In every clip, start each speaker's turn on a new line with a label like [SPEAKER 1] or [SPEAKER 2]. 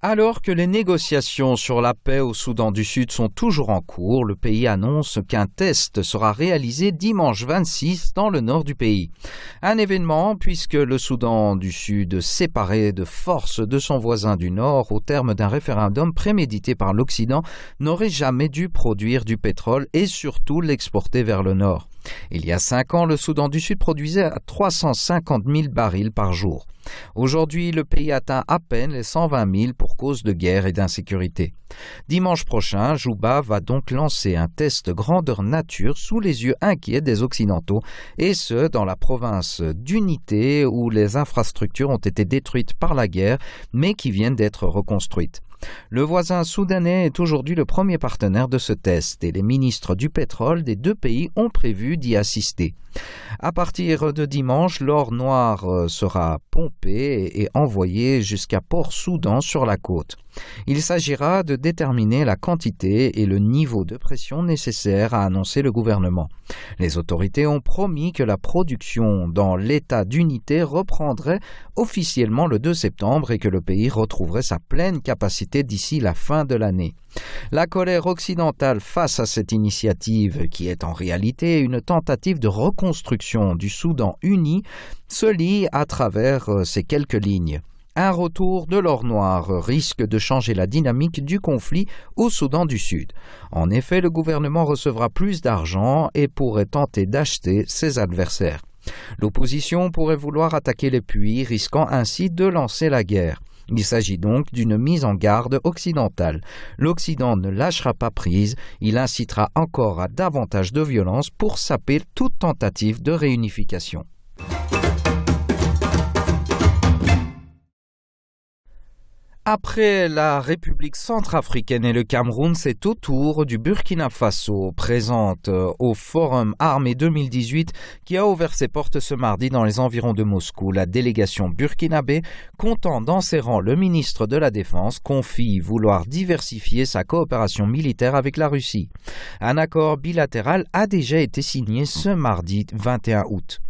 [SPEAKER 1] Alors que les négociations sur la paix au Soudan du Sud sont toujours en cours, le pays annonce qu'un test sera réalisé dimanche 26 dans le nord du pays. Un événement puisque le Soudan du Sud, séparé de force de son voisin du nord au terme d'un référendum prémédité par l'Occident, n'aurait jamais dû produire du pétrole et surtout l'exporter vers le nord. Il y a 5 ans, le Soudan du Sud produisait à 350 000 barils par jour. Aujourd'hui, le pays atteint à peine les 120 000 pour cause de guerre et d'insécurité. Dimanche prochain, Juba va donc lancer un test grandeur nature sous les yeux inquiets des Occidentaux, et ce, dans la province d'Unité où les infrastructures ont été détruites par la guerre, mais qui viennent d'être reconstruites. Le voisin soudanais est aujourd'hui le premier partenaire de ce test et les ministres du pétrole des deux pays ont prévu d'y assister. À partir de dimanche, l'or noir sera pompé et envoyé jusqu'à Port-Soudan sur la côte. Il s'agira de déterminer la quantité et le niveau de pression nécessaires à annoncer le gouvernement. Les autorités ont promis que la production dans l'état d'unité reprendrait officiellement le 2 septembre et que le pays retrouverait sa pleine capacité d'ici la fin de l'année. La colère occidentale face à cette initiative, qui est en réalité une tentative de reconstruction du Soudan uni, se lit à travers ces quelques lignes. Un retour de l'or noir risque de changer la dynamique du conflit au Soudan du Sud. En effet, le gouvernement recevra plus d'argent et pourrait tenter d'acheter ses adversaires. L'opposition pourrait vouloir attaquer les puits, risquant ainsi de lancer la guerre. Il s'agit donc d'une mise en garde occidentale. L'Occident ne lâchera pas prise, il incitera encore à davantage de violence pour saper toute tentative de réunification. Après la République centrafricaine et le Cameroun, c'est au tour du Burkina Faso, présente au Forum Armée 2018, qui a ouvert ses portes ce mardi dans les environs de Moscou. La délégation burkinabé, comptant dans ses rangs le ministre de la Défense, confie vouloir diversifier sa coopération militaire avec la Russie. Un accord bilatéral a déjà été signé ce mardi 21 août.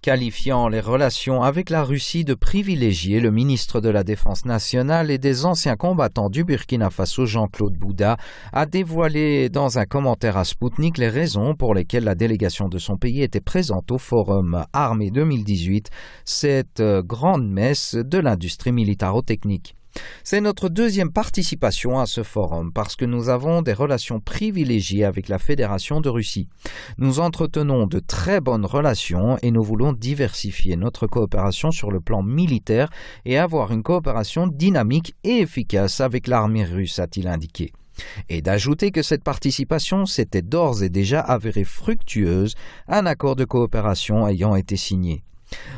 [SPEAKER 1] Qualifiant les relations avec la Russie de privilégiées, le ministre de la Défense nationale et des anciens combattants du Burkina Faso, Jean-Claude Bouda, a dévoilé dans un commentaire à Sputnik les raisons pour lesquelles la délégation de son pays était présente au Forum Armée 2018, cette grande messe de l'industrie militaro-technique. C'est notre deuxième participation à ce forum parce que nous avons des relations privilégiées avec la Fédération de Russie. Nous entretenons de très bonnes relations et nous voulons diversifier notre coopération sur le plan militaire et avoir une coopération dynamique et efficace avec l'armée russe, a-t-il indiqué. Et d'ajouter que cette participation s'était d'ores et déjà avérée fructueuse, un accord de coopération ayant été signé.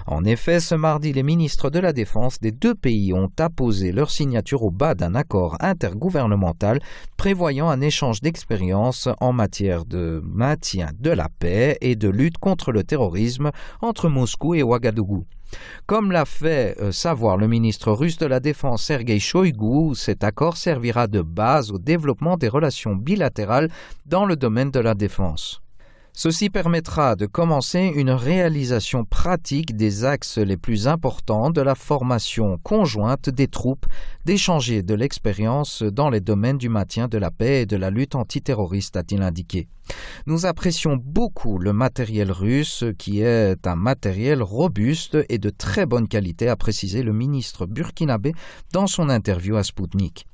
[SPEAKER 1] En effet, ce mardi, les ministres de la Défense des deux pays ont apposé leur signature au bas d'un accord intergouvernemental prévoyant un échange d'expériences en matière de maintien de la paix et de lutte contre le terrorisme entre Moscou et Ouagadougou. Comme l'a fait savoir le ministre russe de la Défense Sergueï Shoïgou, cet accord servira de base au développement des relations bilatérales dans le domaine de la défense. Ceci permettra de commencer une réalisation pratique des axes les plus importants de la formation conjointe des troupes, d'échanger de l'expérience dans les domaines du maintien de la paix et de la lutte antiterroriste, a-t-il indiqué. Nous apprécions beaucoup le matériel russe, qui est un matériel robuste et de très bonne qualité, a précisé le ministre burkinabé dans son interview à Sputnik.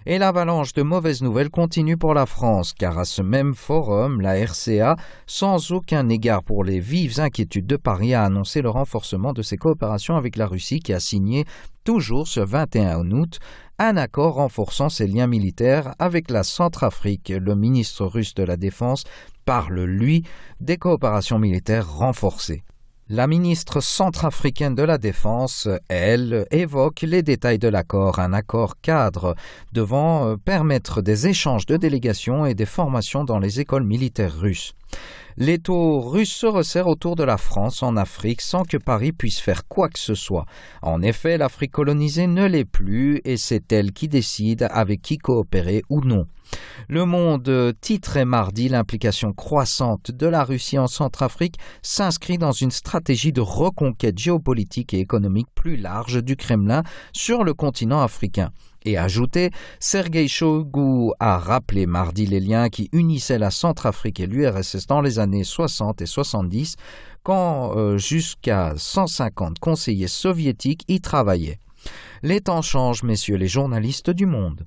[SPEAKER 1] Et l'avalanche de mauvaises nouvelles continue pour la France, car à ce même forum, la RCA, sans aucun égard pour les vives inquiétudes de Paris, a annoncé le renforcement de ses coopérations avec la Russie qui a signé, toujours ce 21 août, un accord renforçant ses liens militaires avec la Centrafrique. Le ministre russe de la Défense parle, lui, des coopérations militaires renforcées. La ministre centrafricaine de la Défense, elle, évoque les détails de l'accord, un accord cadre devant permettre des échanges de délégations et des formations dans les écoles militaires russes. L'étau russe se resserre autour de la France en Afrique sans que Paris puisse faire quoi que ce soit. En effet, l'Afrique colonisée ne l'est plus et c'est elle qui décide avec qui coopérer ou non. Le Monde titrait mardi l'implication croissante de la Russie en Centrafrique s'inscrit dans une stratégie de reconquête géopolitique et économique plus large du Kremlin sur le continent africain. Et ajouté, Sergueï Shoigu a rappelé mardi les liens qui unissaient la Centrafrique et l'URSS dans les années 60 et 70, quand jusqu'à 150 conseillers soviétiques y travaillaient. Les temps changent, messieurs les journalistes du monde.